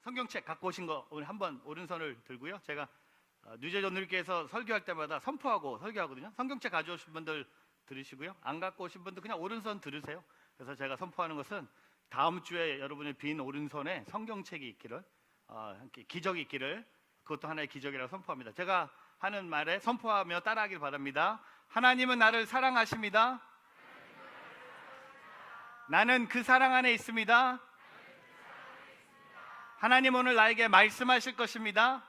성경책 갖고 오신 거 오늘 한번 오른손을 들고요. 제가 뉴제전누리교회에서 설교할 때마다 선포하고 설교하거든요. 성경책 가져오신 분들 들으시고요. 안 갖고 오신 분들 그냥 오른손 들으세요. 그래서 제가 선포하는 것은 다음 주에 여러분의 빈 오른손에 성경책이 있기를, 기적이 있기를, 그것도 하나의 기적이라고 선포합니다. 제가 하는 말에 선포하며 따라하길 바랍니다. 하나님은 나를 사랑하십니다. 나는 그 사랑 안에 있습니다. 하나님 오늘 나에게 말씀하실 것입니다.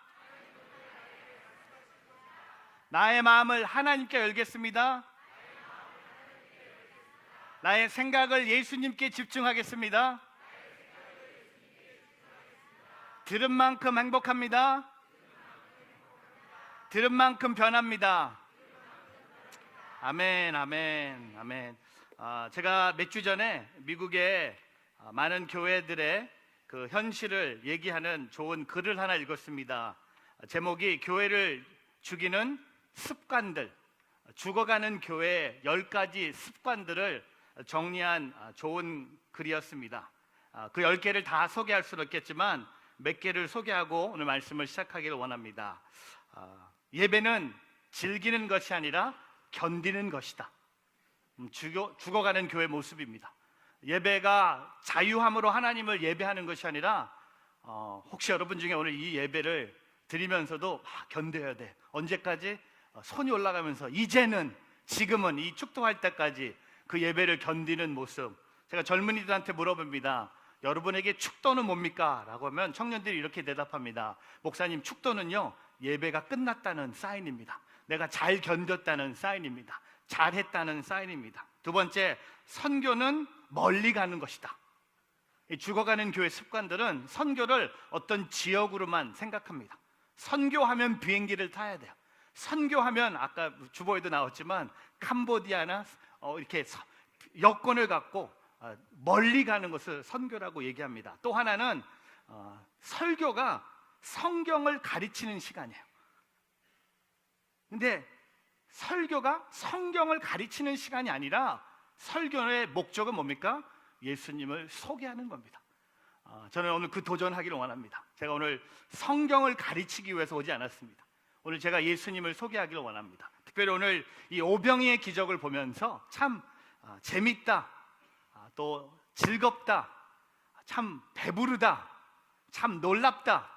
나의 마음을 하나님께 열겠습니다. 나의 생각을 예수님께 집중하겠습니다. 들은 만큼 행복합니다. 들은 만큼 변합니다. 아멘, 아멘, 아멘. 제가 몇 주 전에 미국의 많은 교회들의 그 현실을 얘기하는 좋은 글을 하나 읽었습니다. 제목이 교회를 죽이는 습관들, 죽어가는 교회의 10가지 습관들을 정리한 좋은 글이었습니다. 그 10개를 다 소개할 수는 없겠지만 몇 개를 소개하고 오늘 말씀을 시작하기를 원합니다. 예배는 즐기는 것이 아니라 견디는 것이다. 죽어가는 교회 모습입니다. 예배가 자유함으로 하나님을 예배하는 것이 아니라 혹시 여러분 중에 오늘 이 예배를 드리면서도 견뎌야 돼. 언제까지? 손이 올라가면서 이제는, 지금은, 이 축도할 때까지 그 예배를 견디는 모습. 제가 젊은이들한테 물어봅니다. 여러분에게 축도는 뭡니까? 라고 하면 청년들이 이렇게 대답합니다. 목사님, 축도는요, 예배가 끝났다는 사인입니다. 내가 잘 견뎠다는 사인입니다. 잘했다는 사인입니다. 두 번째, 선교는 멀리 가는 것이다. 죽어가는 교회 습관들은 선교를 어떤 지역으로만 생각합니다. 선교하면 비행기를 타야 돼요. 선교하면 아까 주보에도 나왔지만 캄보디아나 이렇게 여권을 갖고 멀리 가는 것을 선교라고 얘기합니다. 또 하나는 설교가 성경을 가르치는 시간이에요. 근데 설교가 성경을 가르치는 시간이 아니라 설교의 목적은 뭡니까? 예수님을 소개하는 겁니다. 저는 오늘 그 도전하기를 원합니다. 제가 오늘 성경을 가르치기 위해서 오지 않았습니다. 오늘 제가 예수님을 소개하기를 원합니다. 특별히 오늘 이 오병이의 기적을 보면서 참 재밌다, 또 즐겁다, 참 배부르다, 참 놀랍다.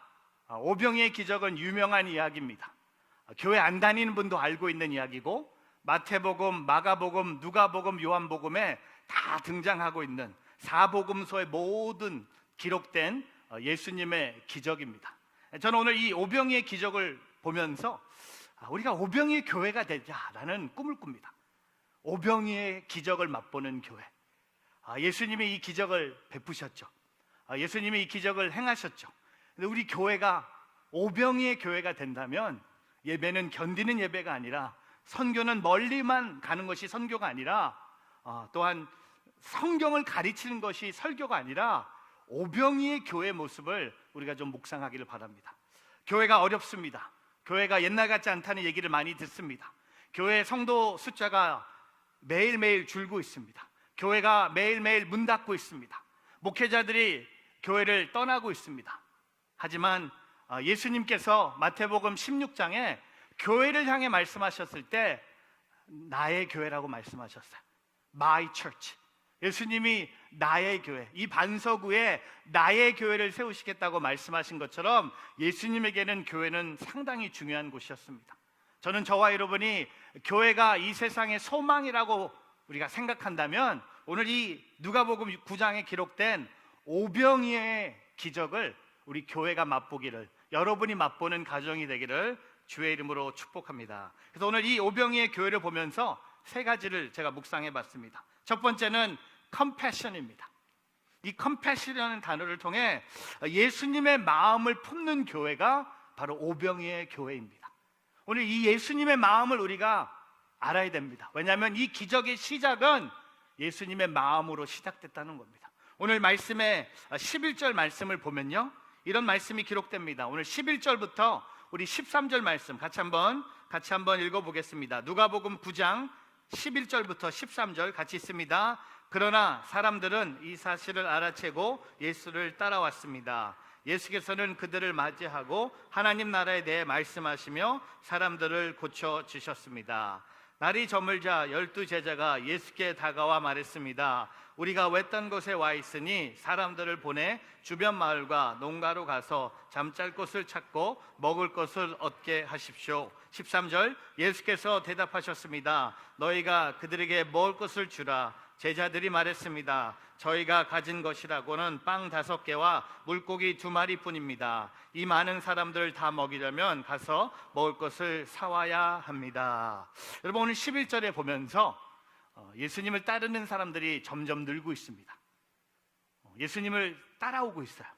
오병이의 기적은 유명한 이야기입니다. 교회 안 다니는 분도 알고 있는 이야기고 마태복음, 마가복음, 누가복음, 요한복음에 다 등장하고 있는 사복음서의 모든 기록된 예수님의 기적입니다. 저는 오늘 이 오병이의 기적을 보면서 우리가 오병이의 교회가 되자라는 꿈을 꿉니다. 오병이의 기적을 맛보는 교회. 예수님이 이 기적을 베푸셨죠. 예수님이 이 기적을 행하셨죠. 근데 우리 교회가 오병이의 교회가 된다면 예배는 견디는 예배가 아니라, 선교는 멀리만 가는 것이 선교가 아니라, 또한 성경을 가르치는 것이 설교가 아니라 오병이의 교회 모습을 우리가 좀 묵상하기를 바랍니다. 교회가 어렵습니다. 교회가 옛날 같지 않다는 얘기를 많이 듣습니다. 교회 성도 숫자가 매일매일 줄고 있습니다. 교회가 매일매일 문 닫고 있습니다. 목회자들이 교회를 떠나고 있습니다. 하지만 예수님께서 마태복음 16장에 교회를 향해 말씀하셨을 때 나의 교회라고 말씀하셨어요. My church. 예수님이 나의 교회, 이 반석 위에 나의 교회를 세우시겠다고 말씀하신 것처럼 예수님에게는 교회는 상당히 중요한 곳이었습니다. 저는 저와 여러분이 교회가 이 세상의 소망이라고 우리가 생각한다면 오늘 이 누가복음 9장에 기록된 오병이의 기적을 우리 교회가 맛보기를, 여러분이 맛보는 가정이 되기를 주의 이름으로 축복합니다. 그래서 오늘 이 오병이의 교회를 보면서 세 가지를 제가 묵상해 봤습니다. 첫 번째는 compassion입니다. 이 compassion이라는 단어를 통해 예수님의 마음을 품는 교회가 바로 오병이의 교회입니다. 오늘 이 예수님의 마음을 우리가 알아야 됩니다. 왜냐하면 이 기적의 시작은 예수님의 마음으로 시작됐다는 겁니다. 오늘 말씀의 11절 말씀을 보면요, 이런 말씀이 기록됩니다. 오늘 11절부터 우리 13절 말씀 같이 한번 읽어보겠습니다. 누가복음 9장 11절부터 13절 같이 있습니다. 그러나 사람들은 이 사실을 알아채고 예수를 따라왔습니다. 예수께서는 그들을 맞이하고 하나님 나라에 대해 말씀하시며 사람들을 고쳐주셨습니다. 날이 저물자 12 제자가 예수께 다가와 말했습니다. 우리가 외딴 곳에 와 있으니 사람들을 보내 주변 마을과 농가로 가서 잠잘 곳을 찾고 먹을 것을 얻게 하십시오. 13절, 예수께서 대답하셨습니다. 너희가 그들에게 먹을 것을 주라. 제자들이 말했습니다. 저희가 가진 것이라고는 빵 5개와 물고기 2마리뿐입니다. 이 많은 사람들을 다 먹이려면 가서 먹을 것을 사와야 합니다. 여러분, 오늘 11절에 보면서 예수님을 따르는 사람들이 점점 늘고 있습니다. 예수님을 따라오고 있어요.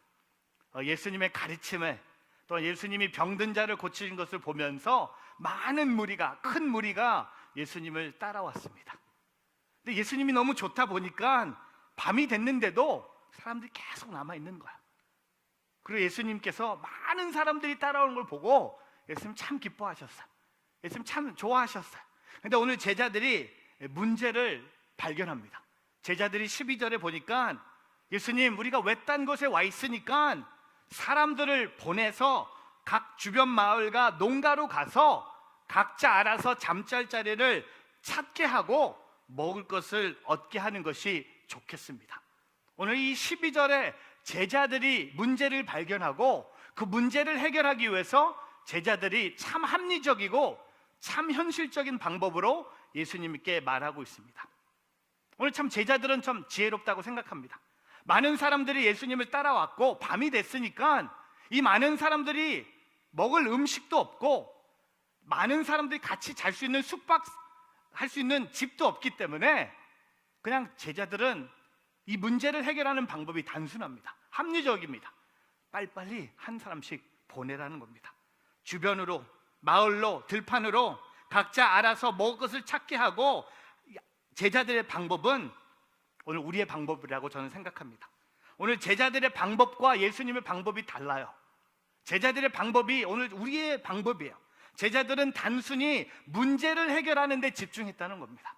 예수님의 가르침에, 또 예수님이 병든 자를 고치신 것을 보면서 많은 무리가, 큰 무리가 예수님을 따라왔습니다. 근데 예수님이 너무 좋다 보니까 밤이 됐는데도 사람들이 계속 남아있는 거야. 그리고 예수님께서 많은 사람들이 따라오는 걸 보고 예수님 참 기뻐하셨어요. 예수님 참 좋아하셨어요. 근데 오늘 제자들이 문제를 발견합니다. 제자들이 12절에 보니까 예수님, 우리가 외딴 곳에 와 있으니까 사람들을 보내서 각 주변 마을과 농가로 가서 각자 알아서 잠잘 자리를 찾게 하고 먹을 것을 얻게 하는 것이 좋겠습니다. 오늘 이 12절에 제자들이 문제를 발견하고 그 문제를 해결하기 위해서 제자들이 참 합리적이고 참 현실적인 방법으로 예수님께 말하고 있습니다. 오늘 참 제자들은 참 지혜롭다고 생각합니다. 많은 사람들이 예수님을 따라왔고 밤이 됐으니까 이 많은 사람들이 먹을 음식도 없고 많은 사람들이 같이 잘 수 있는 숙박할 수 있는 집도 없기 때문에 그냥 제자들은 이 문제를 해결하는 방법이 단순합니다. 합리적입니다. 빨리빨리 한 사람씩 보내라는 겁니다. 주변으로, 마을로, 들판으로 각자 알아서 먹을 것을 찾게 하고, 제자들의 방법은 오늘 우리의 방법이라고 저는 생각합니다. 오늘 제자들의 방법과 예수님의 방법이 달라요. 제자들의 방법이 오늘 우리의 방법이에요. 제자들은 단순히 문제를 해결하는 데 집중했다는 겁니다.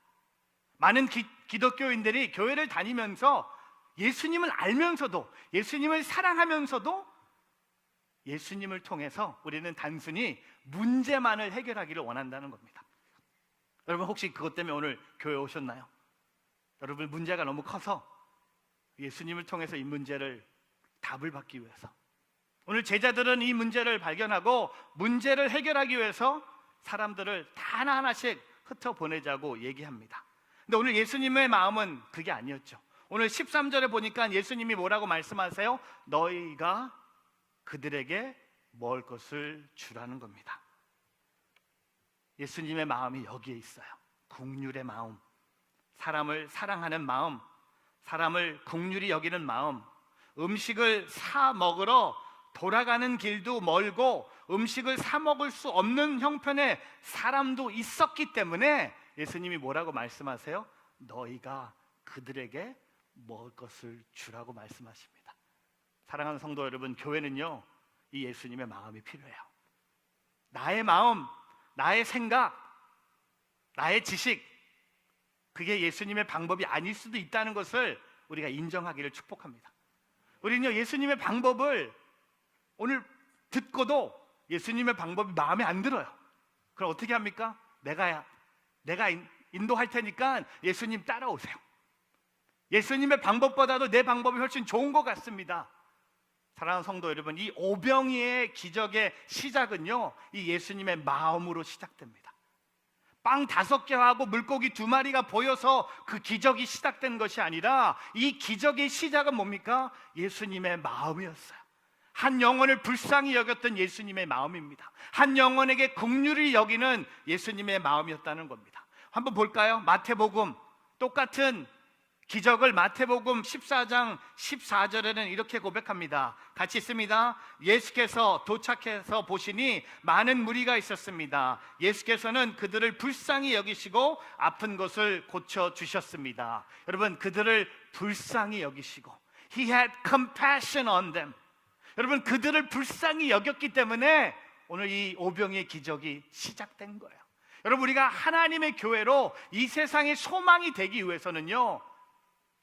많은 기독교인들이 교회를 다니면서 예수님을 알면서도, 예수님을 사랑하면서도 예수님을 통해서 우리는 단순히 문제만을 해결하기를 원한다는 겁니다. 여러분, 혹시 그것 때문에 오늘 교회 오셨나요? 여러분, 문제가 너무 커서 예수님을 통해서 이 문제를 답을 받기 위해서, 오늘 제자들은 이 문제를 발견하고 문제를 해결하기 위해서 사람들을 다 하나하나씩 흩어보내자고 얘기합니다. 근데 오늘 예수님의 마음은 그게 아니었죠. 오늘 13절에 보니까 예수님이 뭐라고 말씀하세요? 너희가 그들에게 먹을 것을 주라는 겁니다. 예수님의 마음이 여기에 있어요. 긍휼의 마음, 사람을 사랑하는 마음, 사람을 긍휼히 여기는 마음. 음식을 사 먹으러 돌아가는 길도 멀고 음식을 사 먹을 수 없는 형편의 사람도 있었기 때문에 예수님이 뭐라고 말씀하세요? 너희가 그들에게 먹을 것을 주라고 말씀하십니다. 사랑하는 성도 여러분, 교회는요, 이 예수님의 마음이 필요해요. 나의 마음, 나의 생각, 나의 지식, 그게 예수님의 방법이 아닐 수도 있다는 것을 우리가 인정하기를 축복합니다. 우리는요, 예수님의 방법을 오늘 듣고도 예수님의 방법이 마음에 안 들어요. 그럼 어떻게 합니까? 내가 인도할 테니까 예수님 따라오세요. 예수님의 방법보다도 내 방법이 훨씬 좋은 것 같습니다. 사랑하는 성도 여러분, 이 오병이의 기적의 시작은요, 이 예수님의 마음으로 시작됩니다. 빵 5개하고 물고기 2마리가 보여서 그 기적이 시작된 것이 아니라 이 기적의 시작은 뭡니까? 예수님의 마음이었어요. 한 영혼을 불쌍히 여겼던 예수님의 마음입니다. 한 영혼에게 긍휼히 여기는 예수님의 마음이었다는 겁니다. 한번 볼까요? 마태복음, 똑같은 기적을 마태복음 14장 14절에는 이렇게 고백합니다. 같이 있습니다. 예수께서 도착해서 보시니 많은 무리가 있었습니다. 예수께서는 그들을 불쌍히 여기시고 아픈 것을 고쳐주셨습니다. 여러분, 그들을 불쌍히 여기시고 He had compassion on them. 여러분, 그들을 불쌍히 여겼기 때문에 오늘 이 오병이의 기적이 시작된 거예요. 여러분, 우리가 하나님의 교회로 이 세상의 소망이 되기 위해서는요,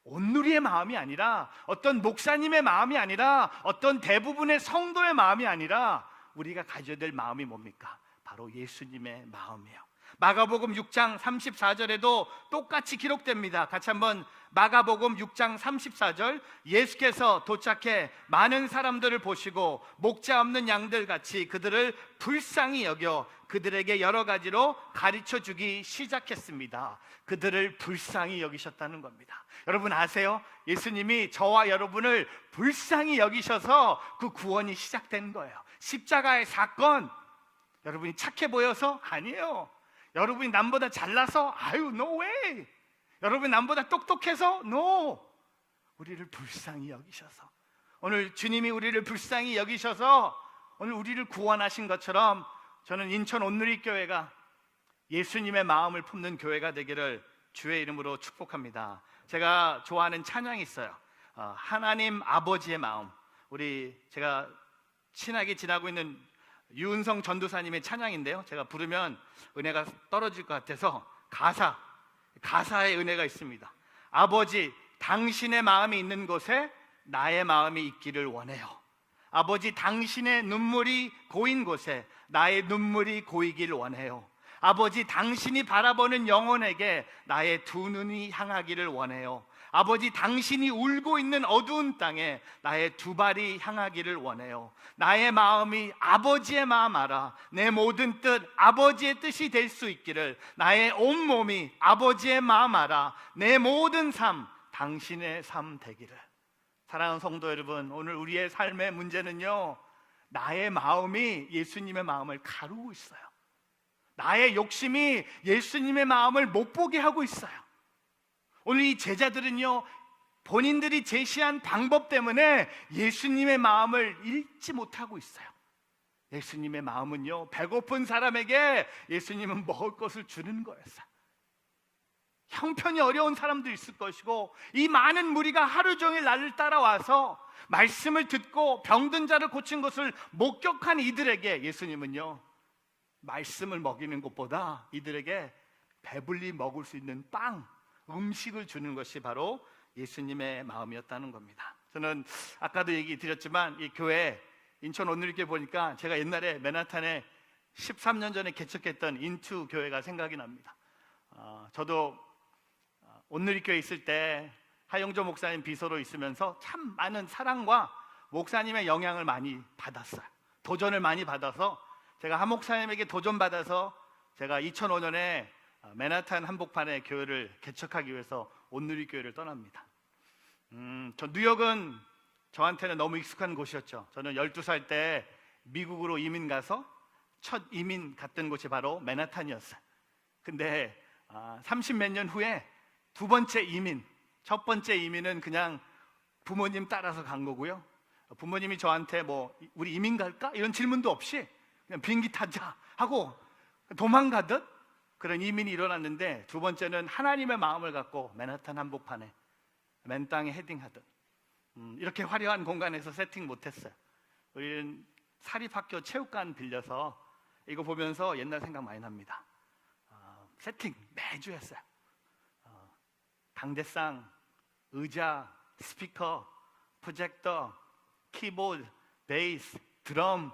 온누리의 마음이 아니라, 어떤 목사님의 마음이 아니라, 어떤 대부분의 성도의 마음이 아니라 우리가 가져야 될 마음이 뭡니까? 바로 예수님의 마음이에요. 마가복음 6장 34절에도 똑같이 기록됩니다. 같이 한번 마가복음 6장 34절, 예수께서 도착해 많은 사람들을 보시고 목자 없는 양들 같이 그들을 불쌍히 여겨 그들에게 여러 가지로 가르쳐 주기 시작했습니다. 그들을 불쌍히 여기셨다는 겁니다. 여러분 아세요? 예수님이 저와 여러분을 불쌍히 여기셔서 그 구원이 시작된 거예요. 십자가의 사건, 여러분이 착해 보여서? 아니에요. 여러분이 남보다 잘나서? 아유, no way. 여러분이 남보다 똑똑해서? No. 우리를 불쌍히 여기셔서, 오늘 주님이 우리를 불쌍히 여기셔서 오늘 우리를 구원하신 것처럼, 저는 인천 온누리교회가 예수님의 마음을 품는 교회가 되기를 주의 이름으로 축복합니다. 제가 좋아하는 찬양이 있어요. 하나님 아버지의 마음. 제가 친하게 지나고 있는 유은성 전도사님의 찬양인데요, 제가 부르면 은혜가 떨어질 것 같아서 가사의 은혜가 있습니다. 아버지, 당신의 마음이 있는 곳에 나의 마음이 있기를 원해요. 아버지, 당신의 눈물이 고인 곳에 나의 눈물이 고이길 원해요. 아버지, 당신이 바라보는 영혼에게 나의 두 눈이 향하기를 원해요. 아버지, 당신이 울고 있는 어두운 땅에 나의 두 발이 향하기를 원해요. 나의 마음이 아버지의 마음 알아. 내 모든 뜻 아버지의 뜻이 될 수 있기를. 나의 온몸이 아버지의 마음 알아. 내 모든 삶 당신의 삶 되기를. 사랑하는 성도 여러분, 오늘 우리의 삶의 문제는요, 나의 마음이 예수님의 마음을 가르고 있어요. 나의 욕심이 예수님의 마음을 못 보게 하고 있어요. 오늘 이 제자들은요, 본인들이 제시한 방법 때문에 예수님의 마음을 읽지 못하고 있어요. 예수님의 마음은요, 배고픈 사람에게 예수님은 먹을 것을 주는 거였어요. 형편이 어려운 사람도 있을 것이고, 이 많은 무리가 하루 종일 나를 따라와서 말씀을 듣고 병든 자를 고친 것을 목격한 이들에게 예수님은요, 말씀을 먹이는 것보다 이들에게 배불리 먹을 수 있는 빵, 음식을 주는 것이 바로 예수님의 마음이었다는 겁니다. 저는 아까도 얘기 드렸지만, 이 교회 인천 온누리교회 보니까 제가 옛날에 맨하탄에 13년 전에 개척했던 인투 교회가 생각이 납니다. 저도 온누리교회 있을 때 하영조 목사님 비서로 있으면서 참 많은 사랑과 목사님의 영향을 많이 받았어요. 도전을 많이 받아서, 제가 한 목사님에게 도전받아서 제가 2005년에 맨하탄 한복판에 교회를 개척하기 위해서 온누리교회를 떠납니다. 저 뉴욕은 저한테는 너무 익숙한 곳이었죠. 저는 12살 때 미국으로 이민 가서 첫 이민 갔던 곳이 바로 맨하탄이었어요. 근데 30몇 년 후에 두 번째 이민, 첫 번째 이민은 그냥 부모님 따라서 간 거고요. 부모님이 저한테 뭐 우리 이민 갈까? 이런 질문도 없이 그냥 비행기 타자 하고 도망가듯 그런 이민이 일어났는데, 두 번째는 하나님의 마음을 갖고 맨하탄 한복판에 맨 땅에 헤딩하듯 이렇게 화려한 공간에서 세팅 못했어요. 우리는 사립학교 체육관 빌려서 이거 보면서 옛날 생각 많이 납니다. 세팅 매주 했어요. 당대상, 의자, 스피커, 프로젝터, 키보드, 베이스, 드럼,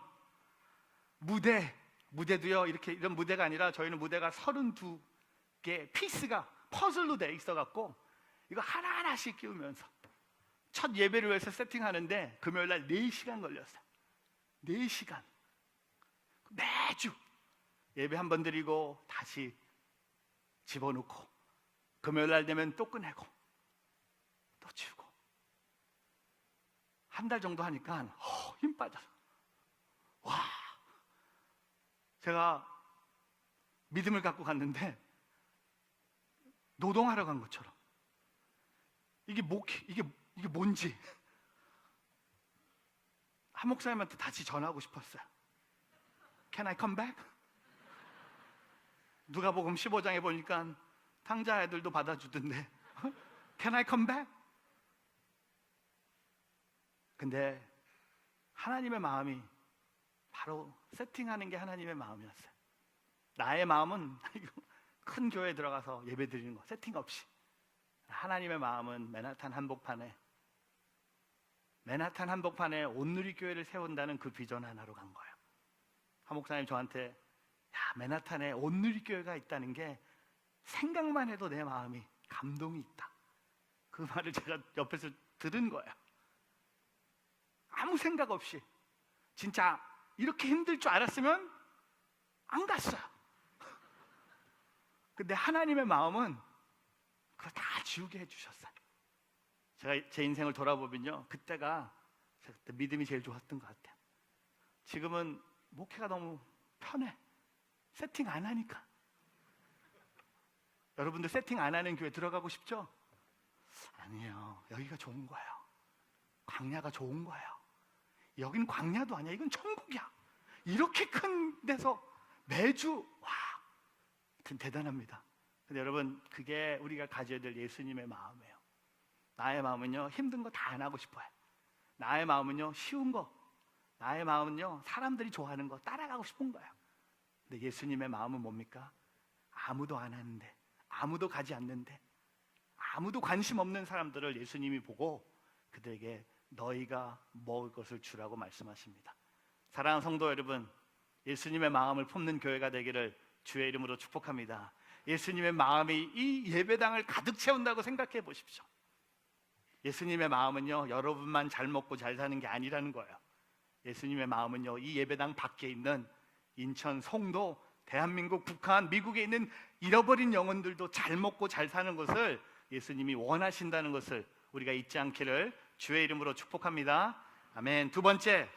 무대도요, 이런 무대가 아니라 저희는 무대가 32개 피스가 퍼즐로 돼 있어갖고 이거 하나하나씩 끼우면서 첫 예배를 위해서 세팅하는데 금요일날 4시간 걸렸어요. 4시간. 매주 예배 한 번 드리고 다시 집어넣고, 금요일날 되면 또 꺼내고 또 치우고, 한 달 정도 하니까 힘 빠져서, 와, 제가 믿음을 갖고 갔는데 노동하러 간 것처럼, 이게 뭔지 한 목사님한테 다시 전하고 싶었어요. Can I come back? 누가복음 15장에 보니까 탕자 애들도 받아주던데 Can I come back? 근데 하나님의 마음이 바로 세팅하는 게 하나님의 마음이었어요. 나의 마음은 큰 교회에 들어가서 예배 드리는 거 세팅 없이 하나님의 마음은 맨하탄 한복판에 온누리교회를 세운다는 그 비전 하나로 간 거예요. 한 목사님 저한테 맨하탄에 온누리교회가 있다는 게 생각만 해도 내 마음이 감동이 있다. 그 말을 제가 옆에서 들은 거예요. 아무 생각 없이 진짜 이렇게 힘들 줄 알았으면 안 갔어요. 근데 하나님의 마음은 그거 다 지우게 해주셨어요. 제가 제 인생을 돌아보면요, 그때가 제가 그때 믿음이 제일 좋았던 것 같아요. 지금은 목회가 너무 편해. 세팅 안 하니까. 여러분들 세팅 안 하는 교회 들어가고 싶죠? 아니에요. 여기가 좋은 거예요. 광야가 좋은 거예요. 여긴 광야도 아니야. 이건 천국이야. 이렇게 큰 데서 매주 대단합니다. 근데 여러분, 그게 우리가 가져야 될 예수님의 마음이에요. 나의 마음은요, 힘든 거 다 안 하고 싶어요. 나의 마음은요, 쉬운 거, 나의 마음은요, 사람들이 좋아하는 거 따라가고 싶은 거예요. 근데 예수님의 마음은 뭡니까? 아무도 안 하는데, 아무도 가지 않는데, 아무도 관심 없는 사람들을 예수님이 보고 그들에게 너희가 먹을 것을 주라고 말씀하십니다. 사랑하는 성도 여러분, 예수님의 마음을 품는 교회가 되기를 주의 이름으로 축복합니다. 예수님의 마음이 이 예배당을 가득 채운다고 생각해 보십시오. 예수님의 마음은요, 여러분만 잘 먹고 잘 사는 게 아니라는 거예요. 예수님의 마음은요, 이 예배당 밖에 있는 인천, 송도, 대한민국, 북한, 미국에 있는 잃어버린 영혼들도 잘 먹고 잘 사는 것을 예수님이 원하신다는 것을 우리가 잊지 않기를 주의 이름으로 축복합니다. 아멘. 두 번째,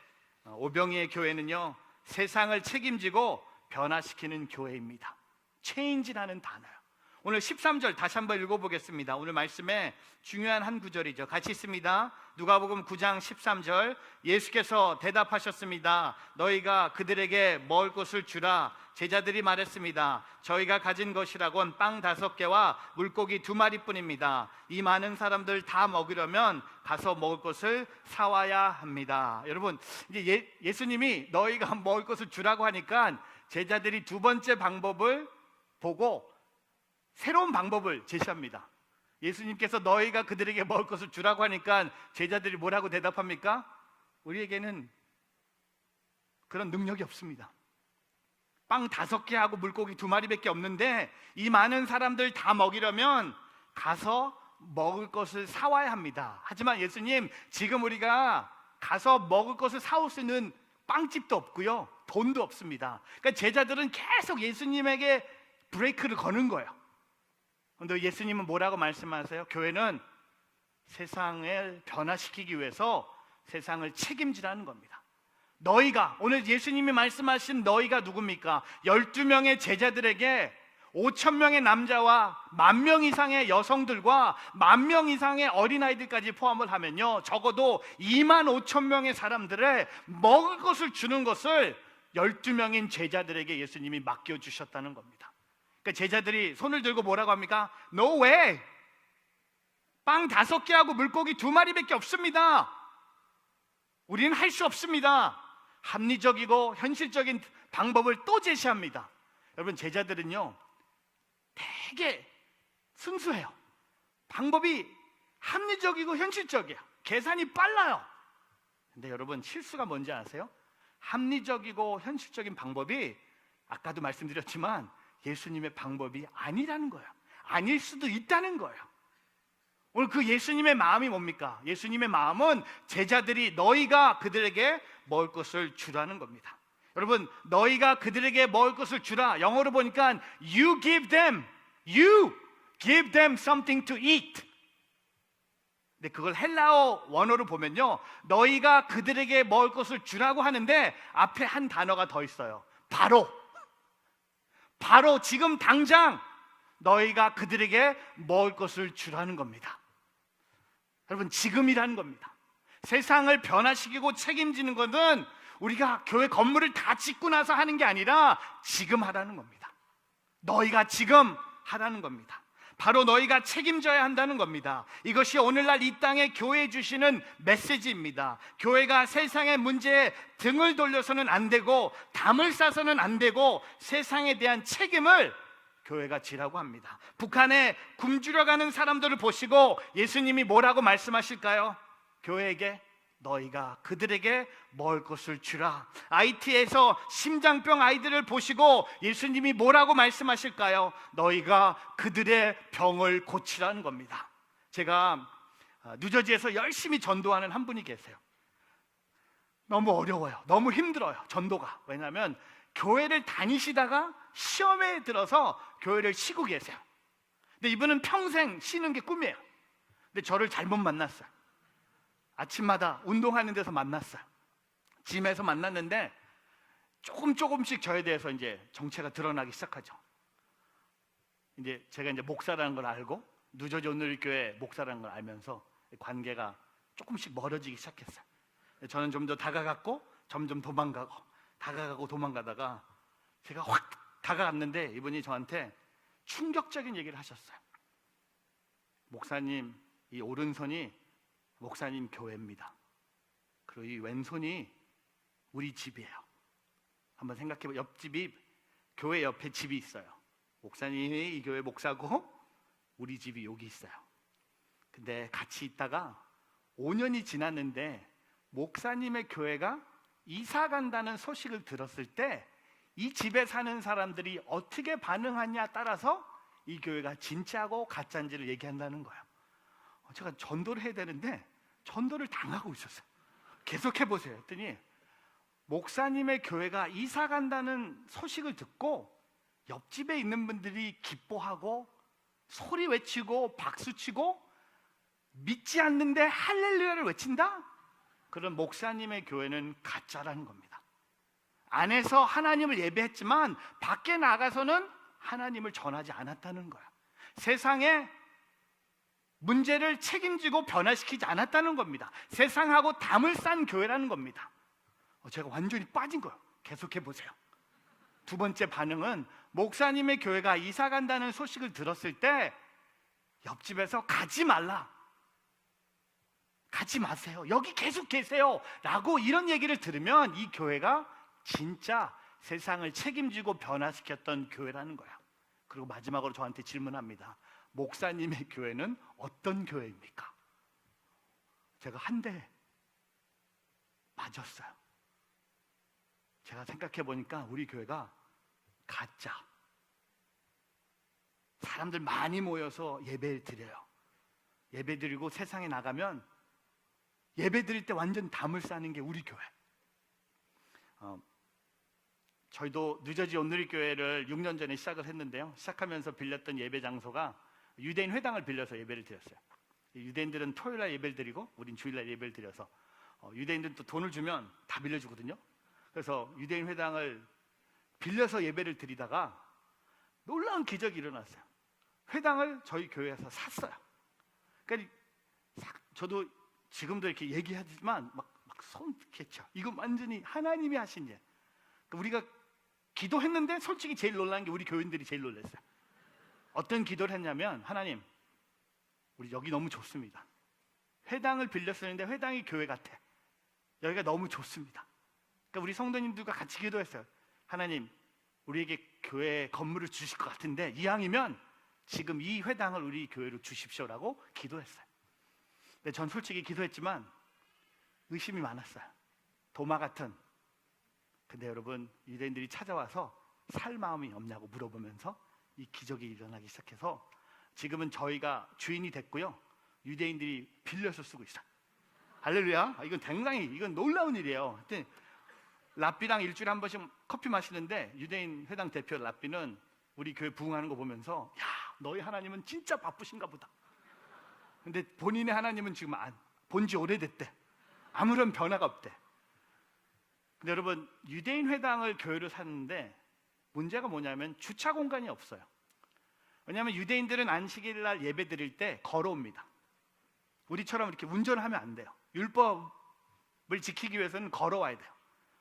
오병이의 교회는요, 세상을 책임지고 변화시키는 교회입니다. 체인지라는 단어요. 오늘 13절 다시 한번 읽어보겠습니다. 오늘 말씀에 중요한 한 구절이죠. 같이 있습니다. 누가복음 9장 13절. 예수께서 대답하셨습니다. 너희가 그들에게 먹을 것을 주라. 제자들이 말했습니다. 저희가 가진 것이라곤 빵 5개와 물고기 2마리뿐입니다. 이 많은 사람들 다 먹으려면 가서 먹을 것을 사와야 합니다. 여러분, 이제 예수님이 너희가 먹을 것을 주라고 하니까 제자들이 두 번째 방법을 보고 새로운 방법을 제시합니다. 예수님께서 너희가 그들에게 먹을 것을 주라고 하니까 제자들이 뭐라고 대답합니까? 우리에게는 그런 능력이 없습니다. 빵 5개하고 물고기 2마리밖에 없는데 이 많은 사람들 다 먹이려면 가서 먹을 것을 사와야 합니다. 하지만 예수님, 지금 우리가 가서 먹을 것을 사올 수 있는 빵집도 없고요, 돈도 없습니다. 그러니까 제자들은 계속 예수님에게 브레이크를 거는 거예요. 그런데 예수님은 뭐라고 말씀하세요? 교회는 세상을 변화시키기 위해서 세상을 책임지라는 겁니다. 너희가, 오늘 예수님이 말씀하신 너희가 누굽니까? 12명의 제자들에게 5,000명의 남자와 10,000명 이상의 여성들과 10,000명 이상의 어린아이들까지 포함을 하면요, 적어도 25,000명의 사람들의 먹을 것을 주는 것을 12명인 제자들에게 예수님이 맡겨주셨다는 겁니다. 그러니까 제자들이 손을 들고 뭐라고 합니까? No way! 빵 5개하고 물고기 2마리밖에 없습니다. 우리는 할 수 없습니다. 합리적이고 현실적인 방법을 또 제시합니다. 여러분, 제자들은요 되게 순수해요. 방법이 합리적이고 현실적이에요. 계산이 빨라요. 근데 여러분, 실수가 뭔지 아세요? 합리적이고 현실적인 방법이 아까도 말씀드렸지만 예수님의 방법이 아니라는 거예요. 아닐 수도 있다는 거예요. 오늘 그 예수님의 마음이 뭡니까? 예수님의 마음은 제자들이 너희가 그들에게 먹을 것을 주라는 겁니다. 여러분, 너희가 그들에게 먹을 것을 주라, 영어로 보니까 you give them something to eat. 근데 그걸 헬라어 원어로 보면요, 너희가 그들에게 먹을 것을 주라고 하는데 앞에 한 단어가 더 있어요. 바로 지금 당장 너희가 그들에게 먹을 것을 주라는 겁니다. 여러분, 지금이라는 겁니다. 세상을 변화시키고 책임지는 것은 우리가 교회 건물을 다 짓고 나서 하는 게 아니라 지금 하라는 겁니다. 너희가 지금 하라는 겁니다. 바로 너희가 책임져야 한다는 겁니다. 이것이 오늘날 이 땅에 교회에 주시는 메시지입니다. 교회가 세상의 문제에 등을 돌려서는 안 되고 담을 싸서는 안 되고 세상에 대한 책임을 교회가 지라고 합니다. 북한에 굶주려 가는 사람들을 보시고 예수님이 뭐라고 말씀하실까요? 교회에게 너희가 그들에게 먹을 것을 주라. IT에서 심장병 아이들을 보시고 예수님이 뭐라고 말씀하실까요? 너희가 그들의 병을 고치라는 겁니다. 제가 뉴저지에서 열심히 전도하는 한 분이 계세요. 너무 어려워요. 너무 힘들어요, 전도가. 왜냐하면 교회를 다니시다가 시험에 들어서 교회를 쉬고 계세요. 근데 이분은 평생 쉬는 게 꿈이에요. 근데 저를 잘못 만났어요. 아침마다 운동하는 데서 만났어요. 짐에서 만났는데 조금씩 저에 대해서 이제 정체가 드러나기 시작하죠. 이제 제가 이제 목사라는 걸 알고 뉴저지 온누리교회 목사라는 걸 알면서 관계가 조금씩 멀어지기 시작했어요. 저는 좀 더 다가갔고 점점 다가가고 도망가다가 제가 확 다가갔는데 이분이 저한테 충격적인 얘기를 하셨어요. 목사님, 이 오른손이 목사님 교회입니다. 그리고 이 왼손이 우리 집이에요. 한번 생각해봐. 옆집이 교회 옆에 집이 있어요. 목사님이 이 교회 목사고 우리 집이 여기 있어요. 근데 같이 있다가 5년이 지났는데 목사님의 교회가 이사 간다는 소식을 들었을 때 이 집에 사는 사람들이 어떻게 반응하냐에 따라서 이 교회가 진짜고 가짜인지를 얘기한다는 거예요. 제가 전도를 해야 되는데 전도를 당하고 있었어요. 계속해 보세요 했더니 목사님의 교회가 이사 간다는 소식을 듣고 옆집에 있는 분들이 기뻐하고 소리 외치고 박수치고 믿지 않는데 할렐루야를 외친다? 그런 목사님의 교회는 가짜라는 겁니다. 안에서 하나님을 예배했지만 밖에 나가서는 하나님을 전하지 않았다는 거야. 세상에 문제를 책임지고 변화시키지 않았다는 겁니다. 세상하고 담을 싼 교회라는 겁니다. 제가 완전히 빠진 거예요. 계속해 보세요. 두 번째 반응은 목사님의 교회가 이사 간다는 소식을 들었을 때 옆집에서 가지 말라, 가지 마세요, 여기 계속 계세요 라고 이런 얘기를 들으면 이 교회가 진짜 세상을 책임지고 변화시켰던 교회라는 거야. 그리고 마지막으로 저한테 질문합니다. 목사님의 교회는 어떤 교회입니까? 제가 한 대 맞았어요. 제가 생각해 보니까 우리 교회가 가짜. 사람들 많이 모여서 예배를 드려요. 예배 드리고 세상에 나가면 예배 드릴 때 완전 담을 싸는 게 우리 교회. 저희도 뉴저지 온누리교회를 6년 전에 시작을 했는데요. 시작하면서 빌렸던 예배 장소가 유대인 회당을 빌려서 예배를 드렸어요. 유대인들은 토요일날 예배를 드리고 우린 주일날 예배를 드려서 유대인들은 또 돈을 주면 다 빌려주거든요. 그래서 유대인 회당을 빌려서 예배를 드리다가 놀라운 기적이 일어났어요. 회당을 저희 교회에서 샀어요. 그러니까 저도 지금도 이렇게 얘기하지만 막 손캐쳐. 이거 완전히 하나님이 하신 일. 그러니까 우리가 기도했는데 솔직히 제일 놀란 게 우리 교인들이 제일 놀랐어요. 어떤 기도를 했냐면, 하나님, 우리 여기 너무 좋습니다. 회당을 빌렸었는데 회당이 교회 같아. 여기가 너무 좋습니다. 그러니까 우리 성도님들과 같이 기도했어요. 하나님, 우리에게 교회 건물을 주실 것 같은데 이왕이면 지금 이 회당을 우리 교회로 주십시오라고 기도했어요. 근데 전 솔직히 기도했지만 의심이 많았어요. 도마 같은. 근데 여러분, 유대인들이 찾아와서 살 마음이 없냐고 물어보면서 이 기적이 일어나기 시작해서 지금은 저희가 주인이 됐고요, 유대인들이 빌려서 쓰고 있어요. 할렐루야. 이건 놀라운 일이에요. 그때 랍비랑 일주일에 한 번씩 커피 마시는데 유대인 회당 대표 랍비는 우리 교회 부흥하는 거 보면서, 야, 너희 하나님은 진짜 바쁘신가 보다. 근데 본인의 하나님은 지금 본지 오래됐대. 아무런 변화가 없대. 근데 여러분, 유대인 회당을 교회로 샀는데 문제가 뭐냐면 주차 공간이 없어요. 왜냐하면 유대인들은 안식일 날 예배 드릴 때 걸어옵니다. 우리처럼 이렇게 운전을 하면 안 돼요. 율법을 지키기 위해서는 걸어와야 돼요.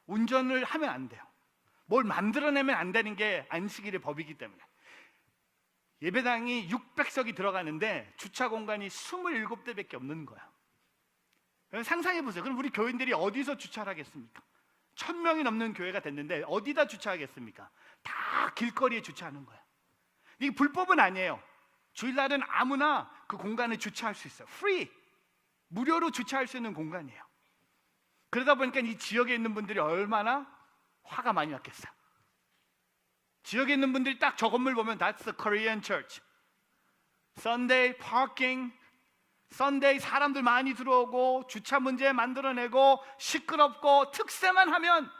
운전을 하면 안 돼요. 뭘 만들어내면 안 되는 게 안식일의 법이기 때문에. 예배당이 600석이 들어가는데 주차 공간이 27대밖에 없는 거야. 상상해 보세요. 그럼 우리 교인들이 어디서 주차를 하겠습니까? 1000명이 넘는 교회가 됐는데 어디다 주차하겠습니까? 다 길거리에 주차하는 거야. 이게 불법은 아니에요. 주일날은 아무나 그 공간을 주차할 수 있어요. 프리, 무료로 주차할 수 있는 공간이에요. 그러다 보니까 이 지역에 있는 분들이 얼마나 화가 많이 났겠어요. 지역에 있는 분들이 딱 저 건물 보면 That's the Korean church. Sunday parking, Sunday 사람들 많이 들어오고 주차 문제 만들어내고 시끄럽고 특세만 하면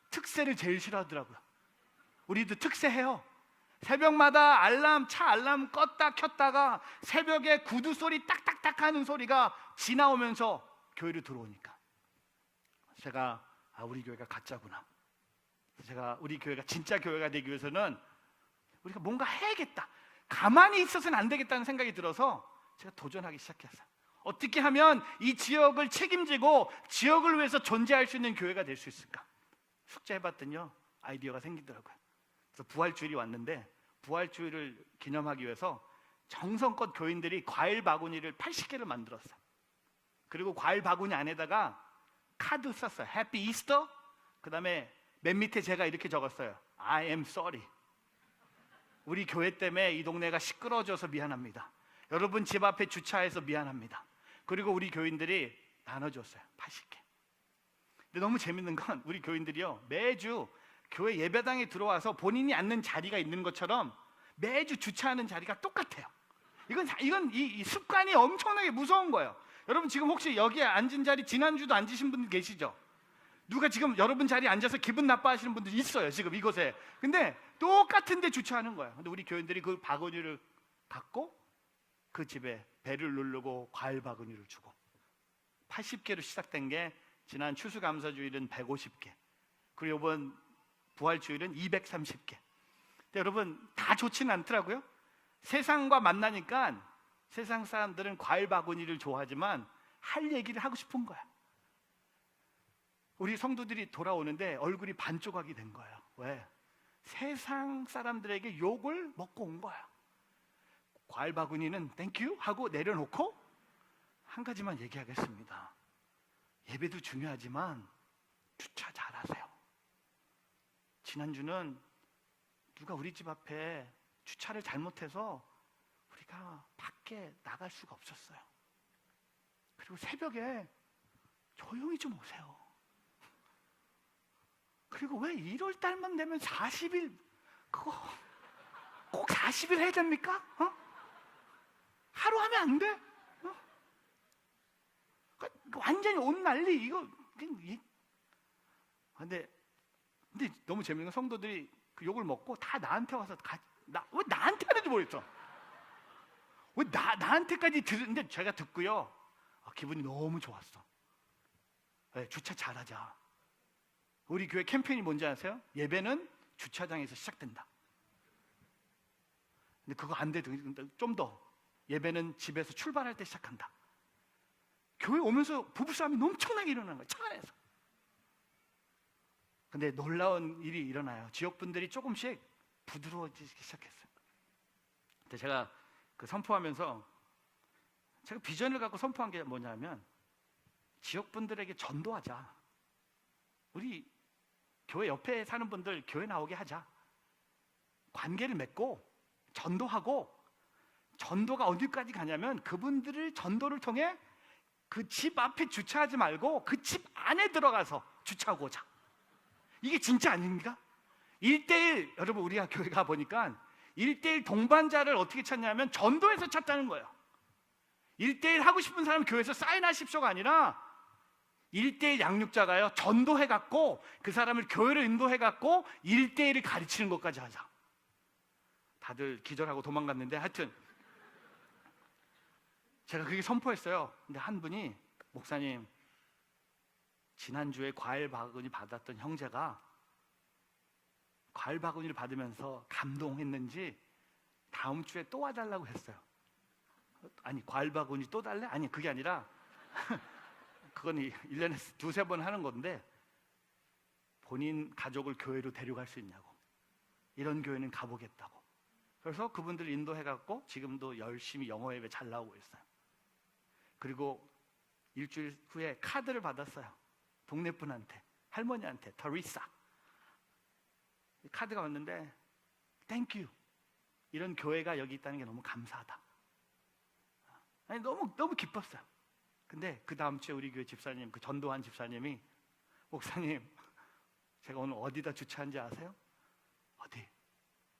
특세를 제일 싫어하더라고요. 우리도 특세해요. 새벽마다 차 알람 껐다 켰다가 새벽에 구두 소리 딱딱딱 하는 소리가 지나오면서 교회로 들어오니까 제가 우리 교회가 가짜구나. 제가 우리 교회가 진짜 교회가 되기 위해서는 우리가 뭔가 해야겠다. 가만히 있어서는 안 되겠다는 생각이 들어서 제가 도전하기 시작했어요. 어떻게 하면 이 지역을 책임지고 지역을 위해서 존재할 수 있는 교회가 될 수 있을까? 숙제해봤더니요, 아이디어가 생기더라고요. 그래서 부활주일이 왔는데 부활주일을 기념하기 위해서 정성껏 교인들이 과일 바구니를 80개를 만들었어요. 그리고 과일 바구니 안에다가 카드 썼어요. 해피 이스터. 그 다음에 맨 밑에 제가 이렇게 적었어요. I am sorry. 우리 교회 때문에 이 동네가 시끄러워져서 미안합니다. 여러분 집 앞에 주차해서 미안합니다. 그리고 우리 교인들이 나눠줬어요. 80개. 근데 너무 재밌는 건 우리 교인들이요, 매주 교회 예배당에 들어와서 본인이 앉는 자리가 있는 것처럼 매주 주차하는 자리가 똑같아요. 이건 이 습관이 엄청나게 무서운 거예요. 여러분 지금 혹시 여기에 앉은 자리 지난주도 앉으신 분들 계시죠? 누가 지금 여러분 자리에 앉아서 기분 나빠하시는 분들 있어요, 지금 이곳에. 근데 똑같은 데 주차하는 거예요. 근데 우리 교인들이 그 바구니를 갖고 그 집에 배를 누르고 과일 바구니를 주고 80개로 시작된 게 지난 추수감사주일은 150개, 그리고 이번 부활주일은 230개. 근데 여러분 다 좋지는 않더라고요. 세상과 만나니까 세상 사람들은 과일 바구니를 좋아하지만 할 얘기를 하고 싶은 거야. 우리 성도들이 돌아오는데 얼굴이 반조각이 된 거예요. 왜? 세상 사람들에게 욕을 먹고 온 거야. 과일 바구니는 땡큐 하고 내려놓고 한 가지만 얘기하겠습니다. 예배도 중요하지만 주차 잘하세요. 지난주는 누가 우리 집 앞에 주차를 잘못해서 우리가 밖에 나갈 수가 없었어요. 그리고 새벽에 조용히 좀 오세요. 그리고 왜 1월 달만 되면 40일 그거 꼭 40일 해야 됩니까? 하루 하면 안 돼? 완전히 온 난리 이거. 근데 너무 재밌는 건 성도들이 그 욕을 먹고 다 나한테 와서 왜 나한테 하는지 모르겠어. 왜 나한테까지 들었는데 제가 듣고요, 기분이 너무 좋았어. 네, 주차 잘하자. 우리 교회 캠페인이 뭔지 아세요? 예배는 주차장에서 시작된다. 근데 그거 안 돼. 좀 더. 예배는 집에서 출발할 때 시작한다. 교회 오면서 부부싸움이 엄청나게 일어나는 거예요, 차 안에서. 근데 놀라운 일이 일어나요. 지역분들이 조금씩 부드러워지기 시작했어요. 근데 제가 그 선포하면서 제가 비전을 갖고 선포한 게 뭐냐면, 지역분들에게 전도하자. 우리 교회 옆에 사는 분들 교회 나오게 하자. 관계를 맺고 전도하고, 전도가 어디까지 가냐면 그분들을 전도를 통해 그 집 앞에 주차하지 말고 그 집 안에 들어가서 주차하고 오자. 이게 진짜 아닙니까? 1:1, 여러분 우리가 교회 가 보니까 1:1 동반자를 어떻게 찾냐면 전도에서 찾자는 거예요. 1:1 하고 싶은 사람 교회에서 사인하십시오가 아니라 1:1 양육자가요, 전도해갖고 그 사람을 교회로 인도해갖고 1:1을 가르치는 것까지 하자. 다들 기절하고 도망갔는데 하여튼 제가 그게 선포했어요. 근데 한 분이, 목사님, 지난주에 과일 바구니 받았던 형제가 과일 바구니를 받으면서 감동했는지 다음 주에 또 와달라고 했어요. 아니, 과일 바구니 또 달래? 아니, 그게 아니라 그건 1년에 2-3번 하는 건데 본인 가족을 교회로 데려갈 수 있냐고, 이런 교회는 가보겠다고. 그래서 그분들 인도해갖고 지금도 열심히 영어 예배 잘 나오고 있어요. 그리고 일주일 후에 카드를 받았어요. 동네 분한테, 할머니한테, 터리사. 카드가 왔는데 땡큐, 이런 교회가 여기 있다는 게 너무 감사하다. 아니, 너무 기뻤어요. 근데 그 다음 주에 우리 교회 집사님, 그 전도환 집사님이, 목사님, 제가 오늘 어디다 주차한지 아세요? 어디?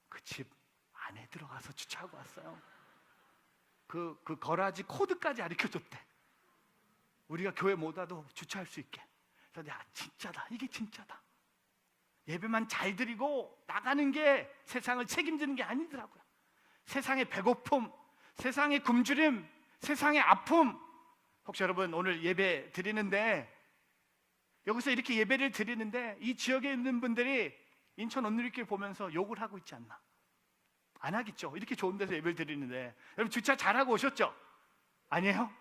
그 집 안에 들어가서 주차하고 왔어요. 그 거라지 코드까지 가르쳐줬대. 우리가 교회 못 와도 주차할 수 있게. 그래서 야, 진짜다. 이게 진짜다. 예배만 잘 드리고 나가는 게 세상을 책임지는 게 아니더라고요. 세상의 배고픔, 세상의 굶주림, 세상의 아픔. 혹시 여러분 오늘 예배 드리는데, 여기서 이렇게 예배를 드리는데 이 지역에 있는 분들이 인천 온누리교회 보면서 욕을 하고 있지 않나? 안 하겠죠. 이렇게 좋은 데서 예배를 드리는데. 여러분 주차 잘하고 오셨죠? 아니에요?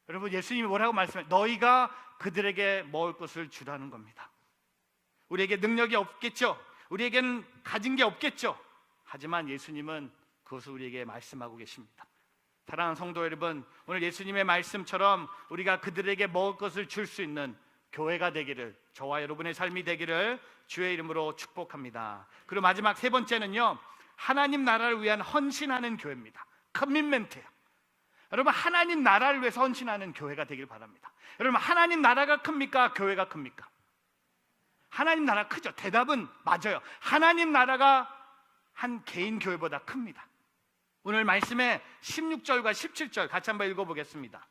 여러분 예수님이 뭐라고 말씀해요? 너희가 그들에게 먹을 것을 주라는 겁니다. 우리에게 능력이 없겠죠. 우리에게는 가진 게 없겠죠. 하지만 예수님은 그것을 우리에게 말씀하고 계십니다. 사랑하는 성도 여러분, 오늘 예수님의 말씀처럼 우리가 그들에게 먹을 것을 줄 수 있는 교회가 되기를, 저와 여러분의 삶이 되기를 주의 이름으로 축복합니다. 그리고 마지막 세 번째는요, 하나님 나라를 위한 헌신하는 교회입니다. 커밋멘트예요. 여러분 하나님 나라를 위해서 헌신하는 교회가 되길 바랍니다. 여러분 하나님 나라가 큽니까? 교회가 큽니까? 하나님 나라 크죠. 대답은 맞아요. 하나님 나라가 한 개인 교회보다 큽니다. 오늘 말씀에 16절과 17절 같이 한번 읽어보겠습니다.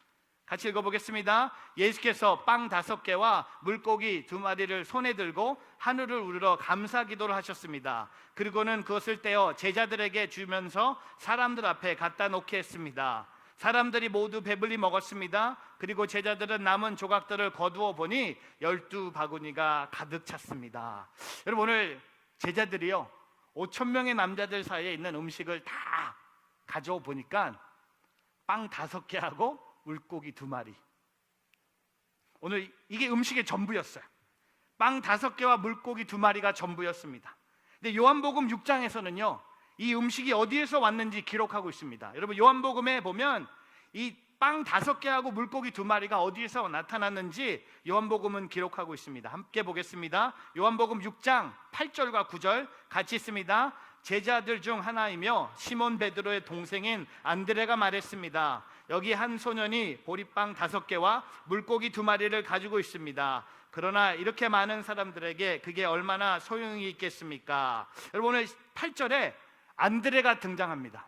같이 읽어보겠습니다. 예수께서 빵 5개와 물고기 2마리를 손에 들고 하늘을 우러러 감사 기도를 하셨습니다. 그리고는 그것을 떼어 제자들에게 주면서 사람들 앞에 갖다 놓게 했습니다. 사람들이 모두 배불리 먹었습니다. 그리고 제자들은 남은 조각들을 거두어 보니 12바구니가 가득 찼습니다. 여러분 오늘 제자들이요 5,000명의 남자들 사이에 있는 음식을 다 가져오 보니까 빵 5개하고 물고기 2마리. 오늘 이게 음식의 전부였어요. 빵 5개와 물고기 2마리가 전부였습니다. 근데 요한복음 6장에서는요 이 음식이 어디에서 왔는지 기록하고 있습니다. 여러분 요한복음에 보면 이 빵 5개하고 물고기 2마리가 어디에서 나타났는지 요한복음은 기록하고 있습니다. 함께 보겠습니다. 요한복음 6장 8절과 9절 같이 있습니다. 제자들 중 하나이며 시몬 베드로의 동생인 안드레가 말했습니다. 여기 한 소년이 보리빵 5개와 물고기 2마리를 가지고 있습니다. 그러나 이렇게 많은 사람들에게 그게 얼마나 소용이 있겠습니까? 여러분 오늘 8절에 안드레가 등장합니다.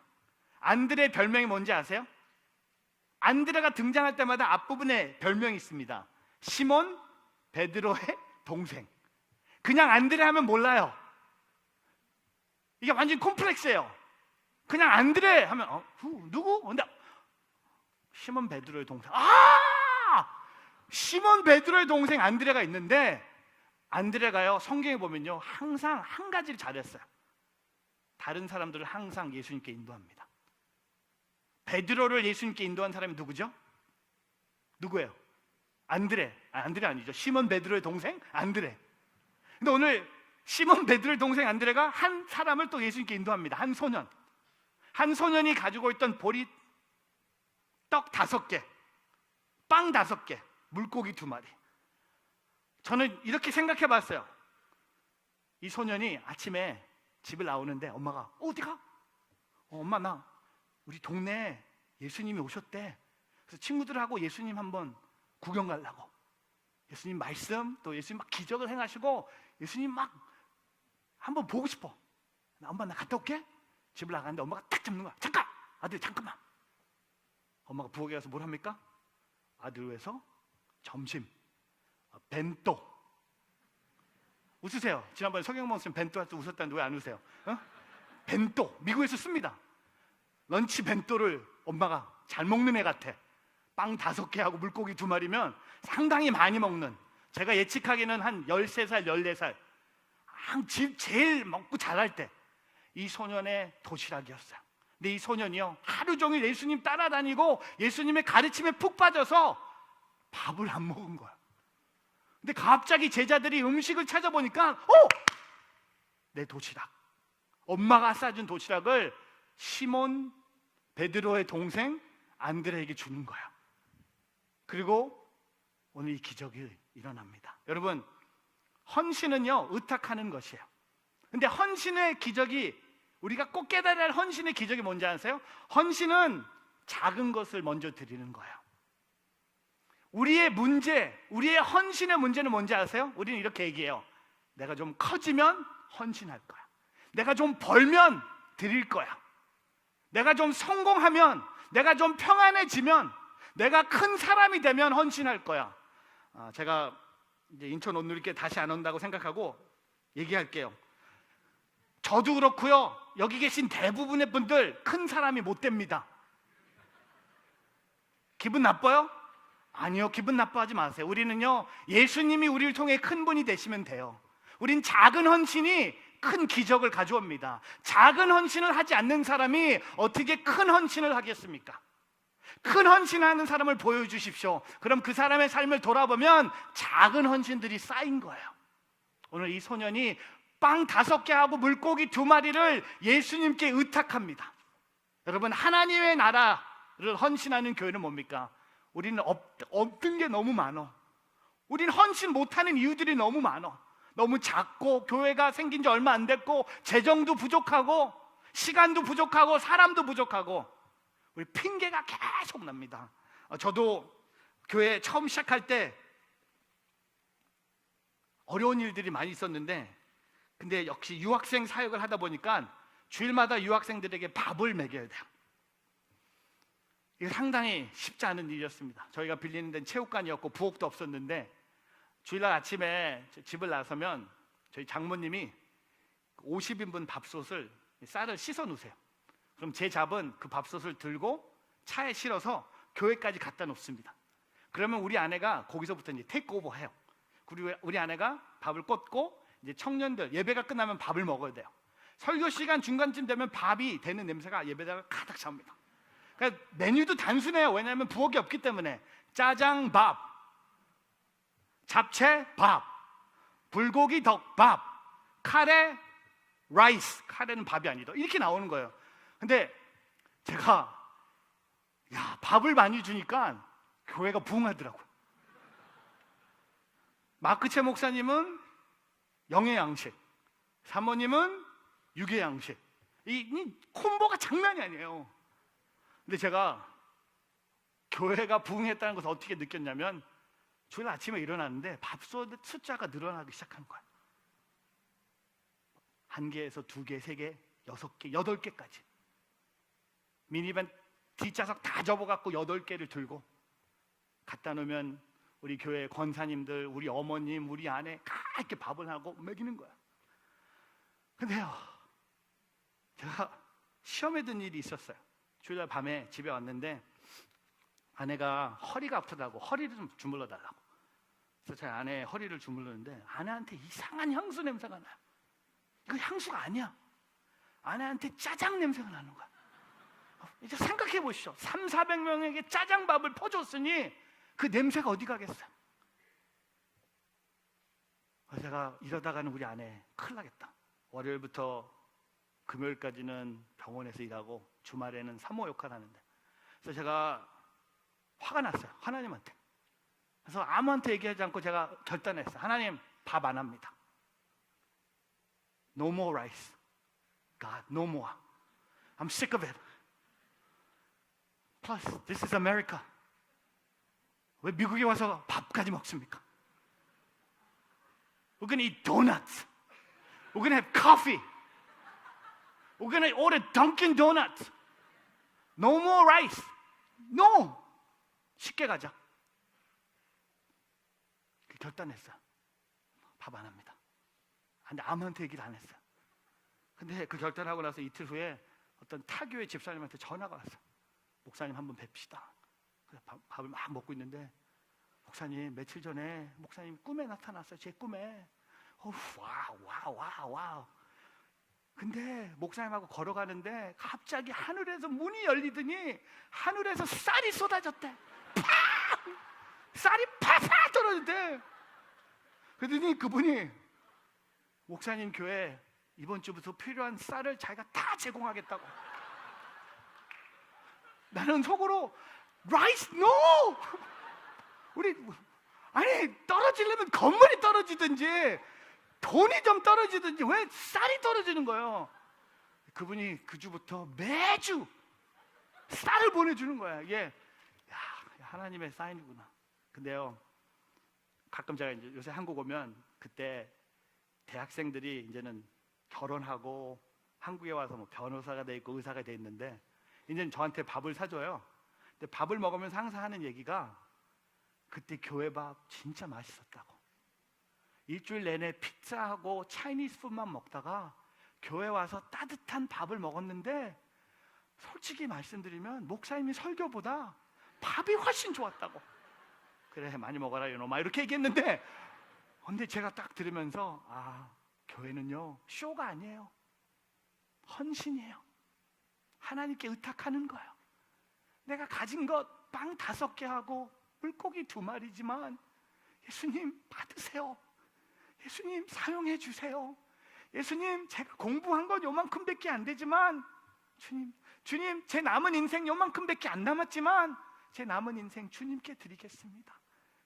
안드레 별명이 뭔지 아세요? 안드레가 등장할 때마다 앞부분에 별명이 있습니다. 시몬 베드로의 동생. 그냥 안드레 하면 몰라요. 이게 완전 콤플렉스예요. 그냥 안드레 하면 누구? 근데 시몬 베드로의 동생. 시몬 베드로의 동생 안드레가 있는데, 안드레가요 성경에 보면요 항상 한 가지를 잘했어요. 다른 사람들을 항상 예수님께 인도합니다. 베드로를 예수님께 인도한 사람이 누구죠? 누구예요? 안드레. 안드레 아니죠. 시몬 베드로의 동생 안드레. 근데 오늘 시몬 베드로의 동생 안드레가 한 사람을 또 예수님께 인도합니다. 한 소년. 한 소년이 가지고 있던 보리떡 5개, 빵 5개, 물고기 2마리. 저는 이렇게 생각해 봤어요. 이 소년이 아침에 집을 나오는데 엄마가 어디가? 엄마 나 우리 동네에 예수님이 오셨대. 그래서 친구들하고 예수님 한번 구경 가려고. 예수님 말씀 또 예수님 막 기적을 행하시고 예수님 막 한번 보고 싶어. 엄마 나 갔다 올게. 집을 나가는데 엄마가 딱 잡는 거야. 잠깐! 아들 잠깐만. 엄마가 부엌에 가서 뭘 합니까? 아들 위해서 점심 벤또. 웃으세요. 지난번에 서경범 선생님 벤또 할 때 웃었다는데 왜 안 웃으세요? 벤또 미국에서 씁니다. 런치 벤또를 엄마가 잘 먹는 애 같아. 빵 5개하고 물고기 2마리면 상당히 많이 먹는, 제가 예측하기는 한 13살 14살 집 제일 먹고 잘할 때 이 소년의 도시락이었어요. 근데 이 소년이요 하루 종일 예수님 따라다니고 예수님의 가르침에 푹 빠져서 밥을 안 먹은 거야. 근데 갑자기 제자들이 음식을 찾아보니까 내 도시락, 엄마가 싸준 도시락을 시몬 베드로의 동생 안드레에게 주는 거야. 그리고 오늘 이 기적이 일어납니다. 여러분 헌신은요 의탁하는 것이에요. 근데 헌신의 기적이 우리가 꼭 깨달아야 할 헌신의 기적이 뭔지 아세요? 헌신은 작은 것을 먼저 드리는 거예요. 우리의 문제, 우리의 헌신의 문제는 뭔지 아세요? 우리는 이렇게 얘기해요. 내가 좀 커지면 헌신할 거야. 내가 좀 벌면 드릴 거야. 내가 좀 성공하면, 내가 좀 평안해지면, 내가 큰 사람이 되면 헌신할 거야. 제가 이제 인천 온누리교회 다시 안 온다고 생각하고 얘기할게요. 저도 그렇고요, 여기 계신 대부분의 분들 큰 사람이 못 됩니다. 기분 나빠요? 아니요, 기분 나빠하지 마세요. 우리는요, 예수님이 우리를 통해 큰 분이 되시면 돼요. 우린 작은 헌신이 큰 기적을 가져옵니다. 작은 헌신을 하지 않는 사람이 어떻게 큰 헌신을 하겠습니까? 큰 헌신하는 사람을 보여주십시오. 그럼 그 사람의 삶을 돌아보면 작은 헌신들이 쌓인 거예요. 오늘 이 소년이 빵 5개 하고 물고기 2마리를 예수님께 의탁합니다. 여러분, 하나님의 나라를 헌신하는 교회는 뭡니까? 우리는 없는 게 너무 많어. 우리는 헌신 못하는 이유들이 너무 많어. 너무 작고, 교회가 생긴 지 얼마 안 됐고, 재정도 부족하고, 시간도 부족하고, 사람도 부족하고, 우리 핑계가 계속 납니다. 저도 교회 처음 시작할 때 어려운 일들이 많이 있었는데, 근데 역시 유학생 사역을 하다 보니까 주일마다 유학생들에게 밥을 먹여야 돼요. 이게 상당히 쉽지 않은 일이었습니다. 저희가 빌리는 데는 체육관이었고 부엌도 없었는데, 주일날 아침에 집을 나서면 저희 장모님이 50인분 밥솥을, 쌀을 씻어 놓으세요. 그럼 제 잡은 그 밥솥을 들고 차에 실어서 교회까지 갖다 놓습니다. 그러면 우리 아내가 거기서부터 이제 테이크오버 해요. 그리고 우리 아내가 밥을 꽂고, 이제 청년들 예배가 끝나면 밥을 먹어야 돼요. 설교 시간 중간쯤 되면 밥이 되는 냄새가 예배당을 가득 찹니다. 그러니까 메뉴도 단순해요. 왜냐하면 부엌이 없기 때문에. 짜장밥, 잡채밥, 불고기 덮밥, 카레 라이스, 카레는 밥이 아니다, 이렇게 나오는 거예요. 근데 제가 밥을 많이 주니까 교회가 부흥하더라고요. 마크채 목사님은 영의 양식, 사모님은 육의 양식. 이 콤보가 장난이 아니에요. 근데 제가 교회가 부흥했다는 것을 어떻게 느꼈냐면, 주일 아침에 일어났는데 밥솥 숫자가 늘어나기 시작한 거예요. 1개에서 2개, 3개, 6개, 8개까지. 미니밴 뒷좌석 다 접어갖고 8개를 들고 갖다 놓으면 우리 교회 권사님들, 우리 어머님, 우리 아내 다 이렇게 밥을 하고 먹이는 거야. 근데요, 제가 시험에 든 일이 있었어요. 주일날 밤에 집에 왔는데 아내가 허리가 아프다고 허리를 좀 주물러 달라고. 그래서 제 아내 허리를 주물르는데 아내한테 이상한 향수 냄새가 나요. 이거 향수가 아니야. 아내한테 짜장 냄새가 나는 거야. 이제 생각해 보시죠. 300~400명에게 짜장밥을 퍼줬으니 그 냄새가 어디 가겠어요? 제가 이러다가는 우리 아내 큰일 나겠다. 월요일부터 금요일까지는 병원에서 일하고 주말에는 사모 역할을 하는데, 그래서 제가 화가 났어요, 하나님한테. 그래서 아무한테 얘기하지 않고 제가 결단했어요. 하나님, 밥 안 합니다. No more rice. God, no more. I'm sick of it. Plus, this is America. 왜 미국에 와서 밥까지 먹습니까? We're going to eat donuts. We're going to have coffee. We're going to order Dunkin' Donuts. No more rice. No. 쉽게 가자. 결단했어요. 밥 안 합니다. 근데 아무한테 얘기를 안 했어요. 근데 그 결단하고 나서 이틀 후에 어떤 타교회 집사님한테 전화가 왔어요. 목사님 한번 뵙시다. 그래서 밥을 막 먹고 있는데, 목사님 며칠 전에 목사님 꿈에 나타났어요. 제 꿈에. 와우. 근데 목사님하고 걸어가는데 갑자기 하늘에서 문이 열리더니 하늘에서 쌀이 쏟아졌대. 팍! 쌀이 팍팍 떨어졌대. 그러더니 그분이 목사님 교회 이번 주부터 필요한 쌀을 자기가 다 제공하겠다고. 나는 속으로 라이스 노! 우리 아니, 떨어지려면 건물이 떨어지든지 돈이 좀 떨어지든지 왜 쌀이 떨어지는 거예요? 그분이 그 주부터 매주 쌀을 보내주는 거야. 이게 하나님의 사인이구나. 근데요, 가끔 제가 이제 요새 한국 오면 그때 대학생들이 이제는 결혼하고 한국에 와서 뭐 변호사가 돼 있고 의사가 돼 있는데 이제는 저한테 밥을 사줘요. 근데 밥을 먹으면서 항상 하는 얘기가 그때 교회 밥 진짜 맛있었다고. 일주일 내내 피자하고 차이니스 푸드만 먹다가 교회 와서 따뜻한 밥을 먹었는데 솔직히 말씀드리면 목사님이 설교보다 밥이 훨씬 좋았다고. 그래 많이 먹어라 이놈아 이렇게 얘기했는데, 근데 제가 딱 들으면서 교회는요 쇼가 아니에요. 헌신이에요. 하나님께 의탁하는 거예요. 내가 가진 것 빵 5개 하고 물고기 2마리지만 예수님 받으세요. 예수님 사용해 주세요. 예수님 제가 공부한 건 요만큼밖에 안 되지만 주님 제 남은 인생 요만큼밖에 안 남았지만 제 남은 인생 주님께 드리겠습니다.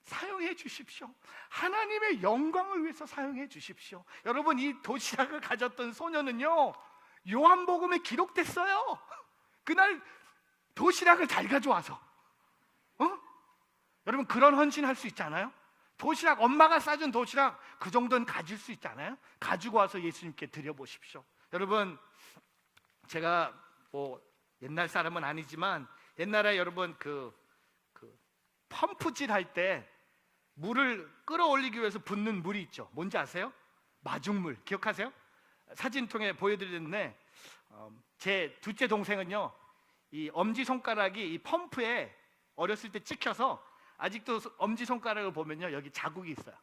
사용해 주십시오. 하나님의 영광을 위해서 사용해 주십시오. 여러분, 이 도시락을 가졌던 소녀는요 요한복음에 기록됐어요. 그날 도시락을 잘 가져와서 여러분, 그런 헌신할 수 있잖아요. 도시락, 엄마가 싸준 도시락 그 정도는 가질 수 있잖아요. 가지고 와서 예수님께 드려보십시오. 여러분, 제가 뭐 옛날 사람은 아니지만 옛날에 여러분 그 펌프질 할 때 물을 끌어올리기 위해서 붓는 물이 있죠. 뭔지 아세요? 마중물. 기억하세요? 사진 통해 보여드리는데 제 둘째 동생은요 이 엄지손가락이 이 펌프에 어렸을 때 찍혀서 아직도 엄지손가락을 보면요 여기 자국이 있어요.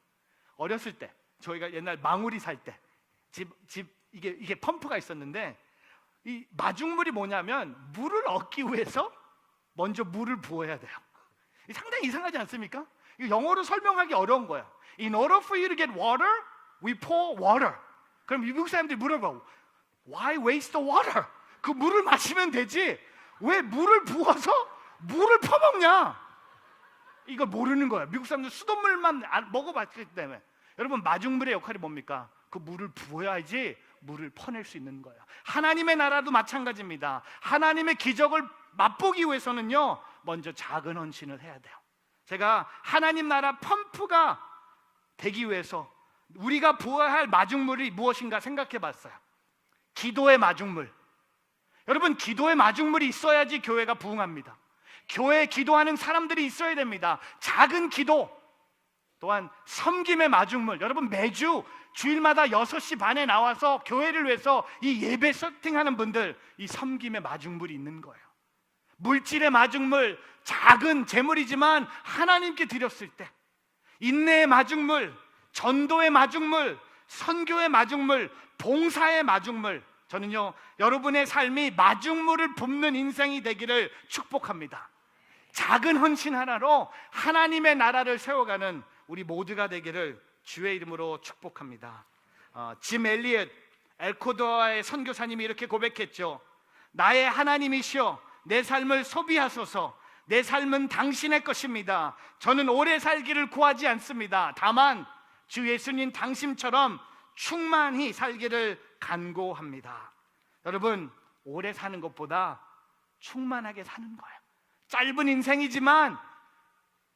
어렸을 때 저희가 옛날 망우리 살 때 집 이게 펌프가 있었는데, 이 마중물이 뭐냐면 물을 얻기 위해서 먼저 물을 부어야 돼요. 상당히 이상하지 않습니까? 이거 영어로 설명하기 어려운 거야. In order for you to get water, we pour water. 그럼 미국 사람들이 물어봐, Why waste the water? 그 물을 마시면 되지 왜 물을 부어서 물을 퍼먹냐? 이걸 모르는 거야. 미국 사람들 수돗물만 먹어봤기 때문에. 여러분, 마중물의 역할이 뭡니까? 그 물을 부어야지 물을 퍼낼 수 있는 거예요. 하나님의 나라도 마찬가지입니다. 하나님의 기적을 맛보기 위해서는요 먼저 작은 헌신을 해야 돼요. 제가 하나님 나라 펌프가 되기 위해서 우리가 부어야 할 마중물이 무엇인가 생각해 봤어요. 기도의 마중물. 여러분, 기도의 마중물이 있어야지 교회가 부흥합니다. 교회에 기도하는 사람들이 있어야 됩니다. 작은 기도, 또한 섬김의 마중물. 여러분, 매주 주일마다 6시 반에 나와서 교회를 위해서 이 예배 세팅하는 분들, 이 섬김의 마중물이 있는 거예요. 물질의 마중물, 작은 재물이지만 하나님께 드렸을 때, 인내의 마중물, 전도의 마중물, 선교의 마중물, 봉사의 마중물. 저는요 여러분의 삶이 마중물을 붓는 인생이 되기를 축복합니다. 작은 헌신 하나로 하나님의 나라를 세워가는 우리 모두가 되기를 주의 이름으로 축복합니다. 짐 엘리엇 엘코도아의 선교사님이 이렇게 고백했죠. 나의 하나님이시여 내 삶을 소비하소서. 내 삶은 당신의 것입니다. 저는 오래 살기를 구하지 않습니다. 다만 주 예수님 당신처럼 충만히 살기를 간구합니다. 여러분, 오래 사는 것보다 충만하게 사는 거예요. 짧은 인생이지만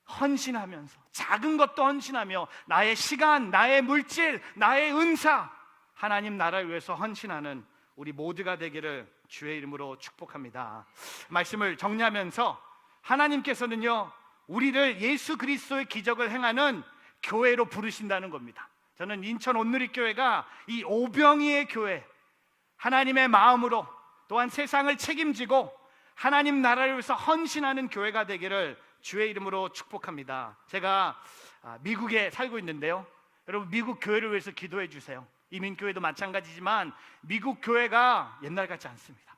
헌신하면서, 작은 것도 헌신하며, 나의 시간, 나의 물질, 나의 은사, 하나님 나라를 위해서 헌신하는 우리 모두가 되기를 주의 이름으로 축복합니다. 말씀을 정리하면서 하나님께서는요 우리를 예수 그리스도의 기적을 행하는 교회로 부르신다는 겁니다. 저는 인천 온누리교회가 이 오병이의 교회, 하나님의 마음으로 또한 세상을 책임지고 하나님 나라를 위해서 헌신하는 교회가 되기를 주의 이름으로 축복합니다. 제가 미국에 살고 있는데요, 여러분, 미국 교회를 위해서 기도해 주세요. 이민교회도 마찬가지지만 미국 교회가 옛날 같지 않습니다.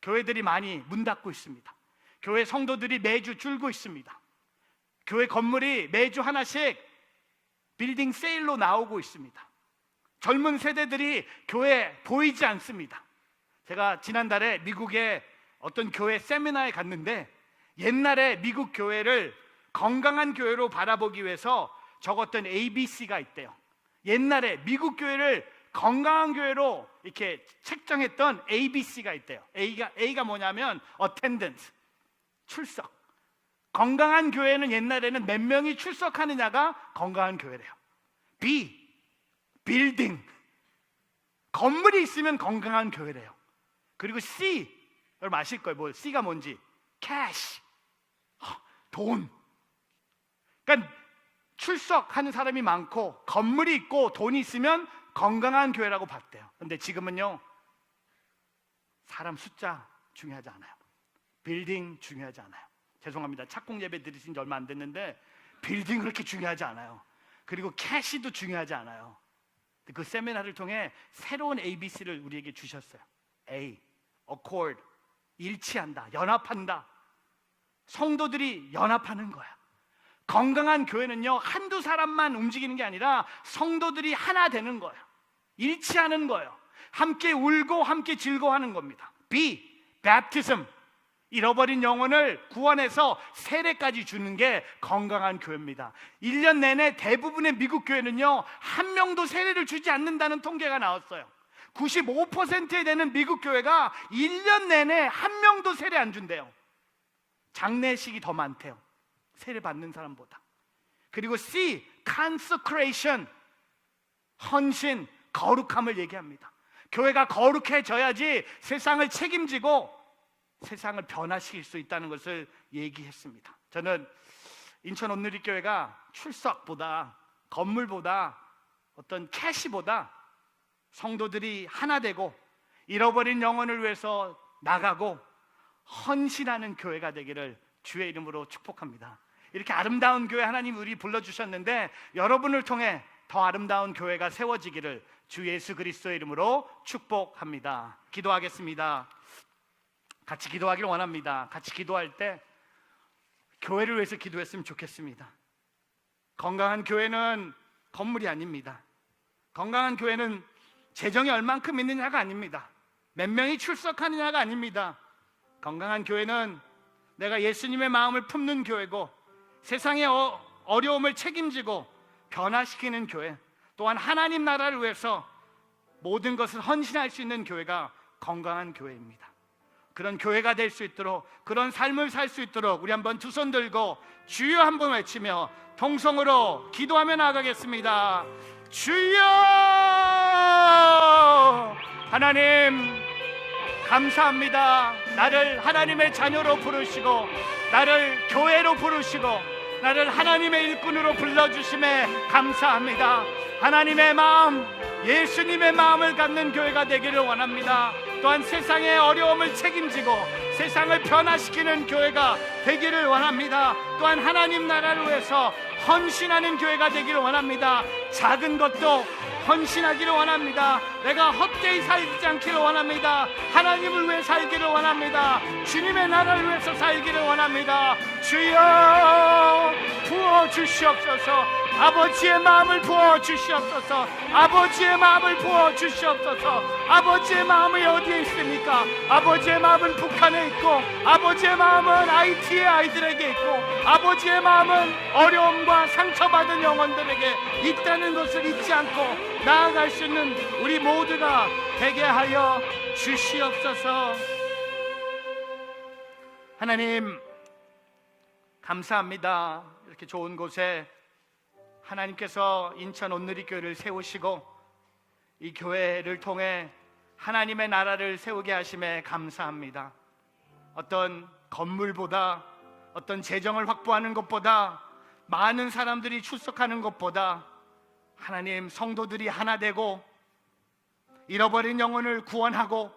교회들이 많이 문 닫고 있습니다. 교회 성도들이 매주 줄고 있습니다. 교회 건물이 매주 하나씩 빌딩 세일로 나오고 있습니다. 젊은 세대들이 교회에 보이지 않습니다. 제가 지난달에 미국의 어떤 교회 세미나에 갔는데, 옛날에 미국 교회를 건강한 교회로 바라보기 위해서 적었던 ABC가 있대요. 옛날에 미국 교회를 건강한 교회로 이렇게 책정했던 ABC가 있대요. A가 뭐냐면 attendance, 출석. 건강한 교회는 옛날에는 몇 명이 출석하느냐가 건강한 교회래요. B, building, 건물이 있으면 건강한 교회래요. 그리고 C, 여러분 아실 거예요. 뭐 C가 뭔지. cash, 돈. 그러니까 출석하는 사람이 많고 건물이 있고 돈이 있으면 건강한 교회라고 봤대요. 근데 지금은요, 사람 숫자 중요하지 않아요. 빌딩 중요하지 않아요. 죄송합니다. 착공 예배 드리신 지 얼마 안 됐는데 빌딩 그렇게 중요하지 않아요. 그리고 캐시도 중요하지 않아요. 그 세미나를 통해 새로운 ABC를 우리에게 주셨어요. A, accord, 일치한다, 연합한다. 성도들이 연합하는 거야. 건강한 교회는요, 한두 사람만 움직이는 게 아니라 성도들이 하나 되는 거예요. 일치하는 거예요. 함께 울고 함께 즐거워하는 겁니다. B, baptism, 잃어버린 영혼을 구원해서 세례까지 주는 게 건강한 교회입니다. 1년 내내 대부분의 미국 교회는요, 한 명도 세례를 주지 않는다는 통계가 나왔어요. 95%에 되는 미국 교회가 1년 내내 한 명도 세례 안 준대요. 장례식이 더 많대요, 세례 받는 사람보다. 그리고 C, consecration, 헌신, 거룩함을 얘기합니다. 교회가 거룩해져야지 세상을 책임지고 세상을 변화시킬 수 있다는 것을 얘기했습니다. 저는 인천 온누리교회가 출석보다, 건물보다, 어떤 캐시보다 성도들이 하나 되고 잃어버린 영혼을 위해서 나가고 헌신하는 교회가 되기를 주의 이름으로 축복합니다. 이렇게 아름다운 교회 하나님 우리 불러주셨는데 여러분을 통해 더 아름다운 교회가 세워지기를 주 예수 그리스도의 이름으로 축복합니다. 기도하겠습니다. 같이 기도하기를 원합니다. 같이 기도할 때 교회를 위해서 기도했으면 좋겠습니다. 건강한 교회는 건물이 아닙니다. 건강한 교회는 재정이 얼만큼 있느냐가 아닙니다. 몇 명이 출석하느냐가 아닙니다. 건강한 교회는 내가 예수님의 마음을 품는 교회고 세상의 어려움을 책임지고 변화시키는 교회, 또한 하나님 나라를 위해서 모든 것을 헌신할 수 있는 교회가 건강한 교회입니다. 그런 교회가 될 수 있도록, 그런 삶을 살 수 있도록 우리 한번 두 손 들고 주여 한번 외치며 통성으로 기도하며 나가겠습니다. 주여! 하나님 감사합니다. 나를 하나님의 자녀로 부르시고 나를 교회로 부르시고 나를 하나님의 일꾼으로 불러주심에 감사합니다. 하나님의 마음, 예수님의 마음을 갖는 교회가 되기를 원합니다. 또한 세상의 어려움을 책임지고 세상을 변화시키는 교회가 되기를 원합니다. 또한 하나님 나라를 위해서 헌신하는 교회가 되기를 원합니다. 작은 것도 헌신하기를 원합니다. 내가 헛되이 살지 않기를 원합니다. 하나님을 위해 살기를 원합니다. 주님의 나라를 위해서 살기를 원합니다. 주여 부어주시옵소서. 아버지의 마음을 부어주시옵소서. 아버지의 마음을 부어주시옵소서. 아버지의 마음이 어디에 있습니까? 아버지의 마음은 북한에 있고 아버지의 마음은 IT의 아이들에게 있고 아버지의 마음은 어려움과 상처받은 영혼들에게 있다는 것을 잊지 않고 나아갈 수 있는 우리 모두가 되게 하여 주시옵소서. 하나님 감사합니다. 이렇게 좋은 곳에 하나님께서 인천 온누리교회를 세우시고 이 교회를 통해 하나님의 나라를 세우게 하심에 감사합니다. 어떤 건물보다, 어떤 재정을 확보하는 것보다, 많은 사람들이 출석하는 것보다 하나님 성도들이 하나 되고 잃어버린 영혼을 구원하고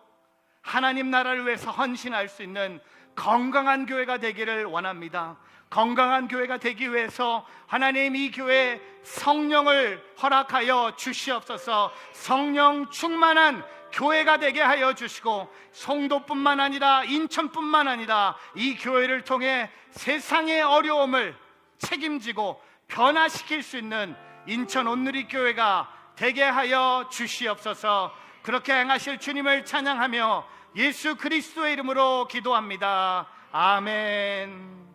하나님 나라를 위해서 헌신할 수 있는 건강한 교회가 되기를 원합니다. 건강한 교회가 되기 위해서 하나님 이 교회에 성령을 허락하여 주시옵소서. 성령 충만한 교회가 되게 하여 주시고 송도뿐만 아니라 인천뿐만 아니라 이 교회를 통해 세상의 어려움을 책임지고 변화시킬 수 있는 인천 온누리교회가 되게 하여 주시옵소서. 그렇게 행하실 주님을 찬양하며 예수 그리스도의 이름으로 기도합니다. 아멘.